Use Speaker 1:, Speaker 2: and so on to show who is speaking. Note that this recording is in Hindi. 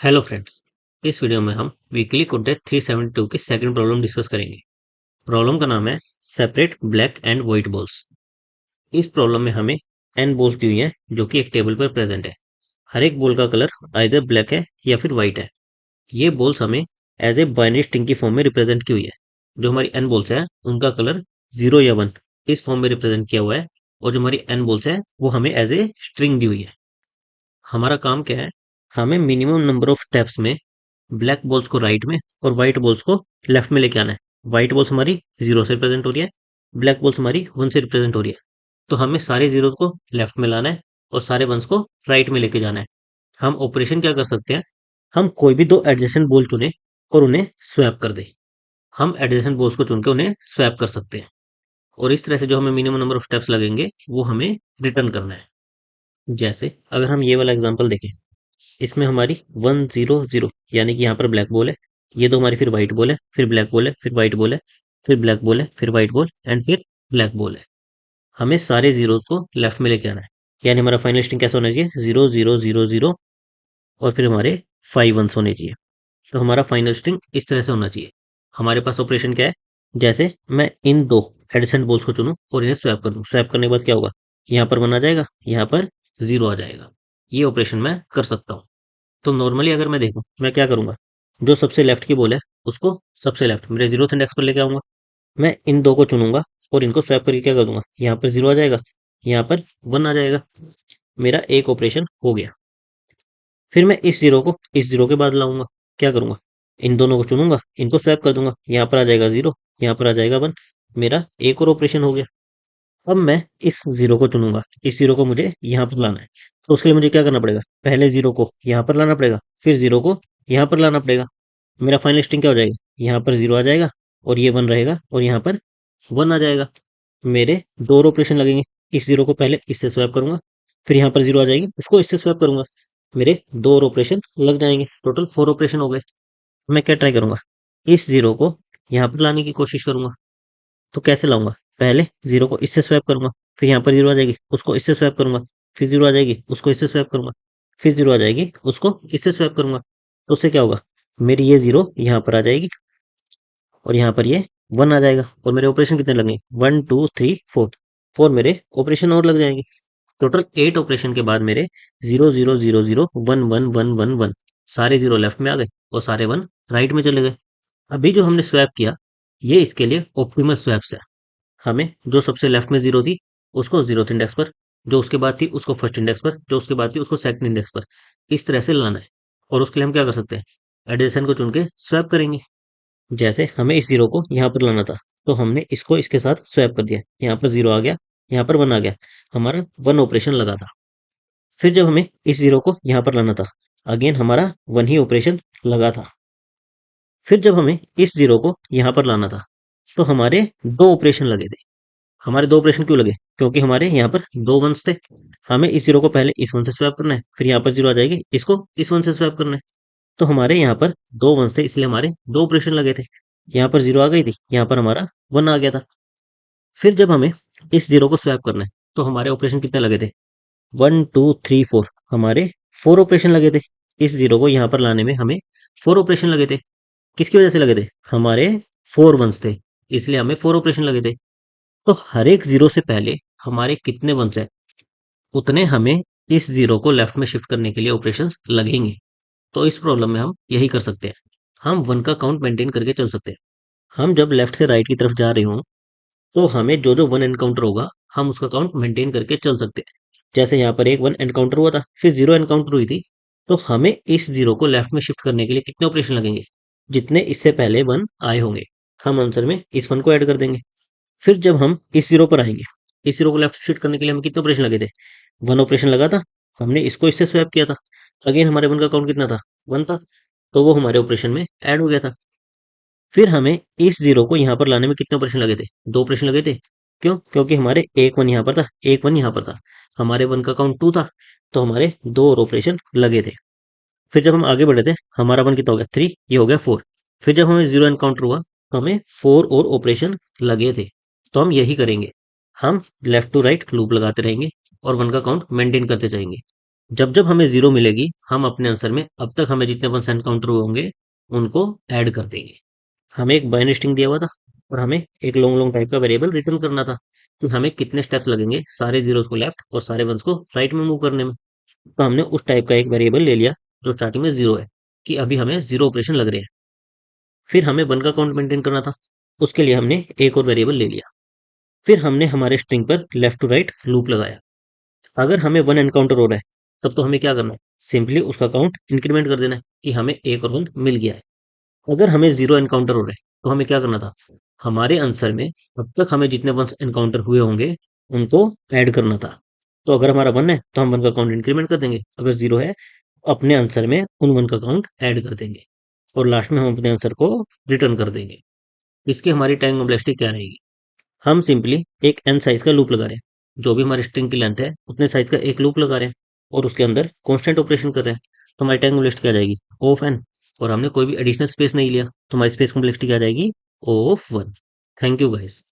Speaker 1: Hello friends. इस वीडियो में हम वीकली कुड्डे 372 की सेकंड प्रॉब्लम डिस्कस करेंगे। प्रॉब्लम का नाम है separate black and white balls. इस प्रॉब्लम में हमें एन बॉल्स दी हुई हैं जो कि एक टेबल पर प्रेजेंट है। हर एक बॉल का कलर आइदर ब्लैक है या फिर व्हाइट है। ये बॉल्स हमें एज ए बाइनरी स्ट्रिंग की फॉर्म में रिप्रेजेंट की हुई है। जो हमारी एन बॉल्स है उनका कलर 0 या 1 इस फॉर्म में रिप्रेजेंट किया हुआ है, और जो हमारी एन बॉल्स है वो हमें एज ए स्ट्रिंग दी हुई है। हमारा काम क्या है, हमें मिनिमम नंबर ऑफ स्टेप्स में ब्लैक बॉल्स को राइट में और व्हाइट बॉल्स को लेफ्ट में लेके आना है। व्हाइट बॉल्स हमारी 0 से रिप्रेजेंट हो रही है, ब्लैक बॉल्स हमारी 1 से रिप्रेजेंट हो रही है। तो हमें सारे जीरोस को लेफ्ट में लाना है और सारे वंस को राइट में लेके जाना है। हम ऑपरेशन क्या कर सकते हैं, हम कोई भी दो एडजेसेंट बॉल चुने और उन्हें स्वैप कर दें। हम एडजेसेंट बॉल्स को चुन के उन्हें स्वैप कर सकते हैं, और इस तरह से जो हमें मिनिमम नंबर ऑफ स्टेप्स लगेंगे वो हमें रिटर्न करना है। जैसे अगर हम ये वाला एग्जांपल देखें, इसमें हमारी 1 0 0 यानी कि यहाँ पर ब्लैक बॉल है, ये दो हमारी फिर व्हाइट बॉल है, फिर ब्लैक बॉल है, फिर व्हाइट बॉल है, फिर ब्लैक बॉल है, फिर व्हाइट बॉल एंड फिर ब्लैक बॉल है। हमें सारे जीरोस को लेफ्ट में लेके आना है, यानी हमारा फाइनल स्ट्रिंग कैसा होना चाहिए, 0 0 0 0 और फिर हमारे 5 वंस होने चाहिए। तो हमारा फाइनल स्ट्रिंग इस तरह से होना चाहिए। हमारे पास ऑपरेशन क्या है, जैसे मैं इन दो एडजेसेंट बॉल्स को चुनूं और इन्हें स्वैप कर दूं। स्वैप करने के बाद क्या होगा, यहाँ पर 1 आ जाएगा, यहाँ पर 0 आ जाएगा। ये ऑपरेशन मैं कर सकता हूँ। तो नॉर्मली अगर मैं देखूं, मैं क्या करूंगा, जो सबसे लेफ्ट की बॉल है उसको सबसे लेफ्ट मेरे 0th इंडेक्स पर लेके आऊंगा। मैं इन दो को चुनूंगा और इनको स्वैप करके क्या कर दूंगा, यहाँ पर 0 आ जाएगा, यहाँ पर 1 आ जाएगा। मेरा एक ऑपरेशन हो गया। फिर मैं इस जीरो को इस जीरो के बाद लाऊंगा। क्या करूंगा, इन दोनों को चुनूंगा, इनको स्वैप कर दूंगा, यहाँ पर आ जाएगा 0, यहाँ पर आ जाएगा 1। मेरा एक और ऑपरेशन हो गया। अब मैं इस जीरो को चुनूंगा, इस जीरो को मुझे यहाँ पर लाना है। तो उसके लिए मुझे क्या करना पड़ेगा, पहले जीरो को यहाँ पर लाना पड़ेगा, फिर जीरो को यहाँ पर लाना पड़ेगा। मेरा फाइनल स्ट्रिंग क्या हो जाएगा, यहाँ पर 0 आ जाएगा और ये 1 रहेगा और यहाँ पर 1 आ जाएगा। मेरे दो और ऑपरेशन लगेंगे। इस जीरो को पहले इससे स्वैप करूंगा, फिर यहाँ पर 0 आ जाएगी, उसको इससे स्वैप करूंगा। मेरे दो और ऑपरेशन लग जाएंगे, टोटल 4 ऑपरेशन हो गए। मैं क्या ट्राई करूंगा, इस जीरो को यहाँ पर लाने की कोशिश करूंगा। तो कैसे लाऊंगा, पहले जीरो को इससे स्वैप करूंगा, फिर यहाँ पर 0 आ जाएगी, उसको इससे स्वैप करूंगा, फिर 0 आ जाएगी, उसको इससे स्वैप करूंगा, फिर 0 आ जाएगी, उसको इससे स्वैप करूंगा। तो उससे क्या होगा, मेरी ये 0 यहाँ पर आ जाएगी और यहाँ पर ये 1 आ जाएगा, और मेरे ऑपरेशन कितने लगेंगे, 1 2 3 4। 4 मेरे ऑपरेशन और लग जाएंगे। टोटल 8 ऑपरेशन के बाद मेरे 0 0 0 0 1 1 1 1 1 सारे जीरो लेफ्ट में आ गए और सारे 1 राइट में चले गए। अभी जो हमने स्वैप किया, ये इसके लिए ऑप्टिमल स्वैप्स है। हमें जो सबसे लेफ्ट में 0 थी उसको 0th इंडेक्स पर, जो उसके बाद थी उसको फर्स्ट इंडेक्स पर, जो उसके बाद थी उसको सेकंड इंडेक्स पर, इस तरह से लाना है। और उसके लिए हम क्या कर सकते हैं, एडिशन को चुन के स्वैप करेंगे। जैसे हमें इस 0 को यहाँ पर लाना था, तो हमने इसको इसके साथ स्वैप कर दिया, यहाँ पर 0 आ गया, यहाँ पर 1 आ गया, हमारा 1 ऑपरेशन लगा था। फिर जब हमें इस 0 को यहाँ पर लाना था, अगेन हमारा 1 ही ऑपरेशन लगा था। फिर जब हमें इस 0 को यहाँ पर लाना था, तो हमारे दो ऑपरेशन लगे थे। हमारे दो ऑपरेशन क्यों लगे, क्योंकि हमारे यहाँ पर दो वंस थे। हमें इस 0 को पहले इस 1 से स्वैप करना है, फिर यहाँ पर 0 आ जाएगी, इसको इस 1 से स्वैप करना है। तो हमारे यहाँ पर दो वंस थे, इसलिए हमारे दो ऑपरेशन लगे थे। यहाँ पर 0 आ गई थी, यहाँ पर हमारा 1 आ गया था। फिर जब हमें इस 0 को स्वैप करना है, तो हमारे ऑपरेशन कितने लगे थे, 1 2 3 4। हमारे 4 ऑपरेशन लगे थे। इस 0 को यहाँ पर लाने में हमें 4 ऑपरेशन लगे थे। किसकी वजह से लगे थे, हमारे 4 वंस थे, इसलिए हमें 4 ऑपरेशन लगे थे। तो हर एक 0 से पहले हमारे कितने वंस है, उतने हमें इस 0 को लेफ्ट में शिफ्ट करने के लिए ऑपरेशंस लगेंगे। तो इस प्रॉब्लम में हम यही कर सकते हैं, हम 1 का काउंट मेंटेन करके चल सकते हैं। हम जब लेफ्ट से राइट की तरफ जा रहे हों, तो हमें जो जो 1 एनकाउंटर होगा, हम उसका काउंट मेंटेन करके चल सकते हैं। जैसे यहाँ पर एक 1 एनकाउंटर हुआ था, फिर 0 एनकाउंटर हुई थी। तो हमें इस 0 को लेफ्ट में शिफ्ट करने के लिए कितने ऑपरेशन लगेंगे, जितने इससे पहले 1 आए होंगे। हम आंसर में इस 1 को ऐड कर देंगे। फिर जब हम इस 0 पर आएंगे, इस 0 को लेफ्ट शिफ्ट करने के लिए हमें कितने ऑपरेशन लगे थे, 1 ऑपरेशन लगा था। हमने इसको इससे स्वैप किया था। अगेन हमारे 1 का काउंट कितना था, 1 था, तो वो हमारे ऑपरेशन में ऐड हो गया था। फिर हमें इस 0 को यहाँ पर लाने में कितने ऑपरेशन लगे थे, 2 ऑपरेशन लगे थे। क्यों, क्योंकि हमारे एक 1 यहाँ पर था, एक 1 यहाँ पर था। हमारे 1 का काउंट 2 था, तो हमारे दो और ऑपरेशन लगे थे। फिर जब हम आगे बढ़े थे, हमारा 1 कितना हो गया, 3, ये हो गया 4। फिर जब हमें 0 एनकाउंटर हुआ, तो हमें 4 और ऑपरेशन लगे थे। तो हम यही करेंगे, हम लेफ्ट टू राइट लूप लगाते रहेंगे और 1 का काउंट मेंटेन करते जाएंगे। जब जब हमें जीरो मिलेगी हम अपने आंसर में अब तक हमें जितने वंस एनकाउंटर हुए होंगे उनको ऐड कर देंगे। हमें एक बाइनरी स्ट्रिंग दिया हुआ था और हमें एक लॉन्ग लॉन्ग टाइप का वेरिएबल रिटर्न करना था कि हमें कितने स्टेप्स लगेंगे सारे जीरोस को लेफ्ट और सारे वंस को राइट में मूव करने में। तो हमने उस टाइप का एक वेरिएबल ले लिया जो स्टार्टिंग में जीरो है, कि अभी हमें जीरो ऑपरेशन लग रहे हैं। फिर हमें वन का काउंट मेंटेन करना था, उसके लिए हमने एक और वेरिएबल ले लिया। फिर हमने हमारे स्ट्रिंग पर लेफ्ट टू राइट लूप लगाया। अगर हमें वन एनकाउंटर हो रहा है तब तो हमें क्या करना है, सिंपली उसका काउंट इंक्रीमेंट कर देना है कि हमें एक और वन मिल गया है। अगर हमें जीरो एनकाउंटर हो रहा है तो हमें क्या करना था, हमारे आंसर में अब तक हमें जितने वंस एनकाउंटर हुए होंगे उनको ऐड करना था। तो अगर हमारा वन है तो हम वन का काउंट इंक्रीमेंट कर देंगे, अगर जीरो है अपने आंसर में उन वन का काउंट ऐड कर देंगे और लास्ट में हम अपने आंसर को रिटर्न कर देंगे। इसकी हमारी टाइम कॉम्प्लेक्सिटी क्या रहेगी, हम सिंपली एक एन साइज का लूप लगा रहे हैं, जो भी हमारी स्ट्रिंग की लेंथ है उतने साइज का एक लूप लगा रहे हैं और उसके अंदर कांस्टेंट ऑपरेशन कर रहे हैं। तो हमारी टाइम कॉम्प्लेक्सिटी क्या आ जाएगी, ओ ऑफ एन, और हमने कोई भी एडिशनल स्पेस नहीं लिया तो हमारी स्पेस कॉम्प्लेक्सिटी क्या आ जाएगी, O of one. Thank you guys.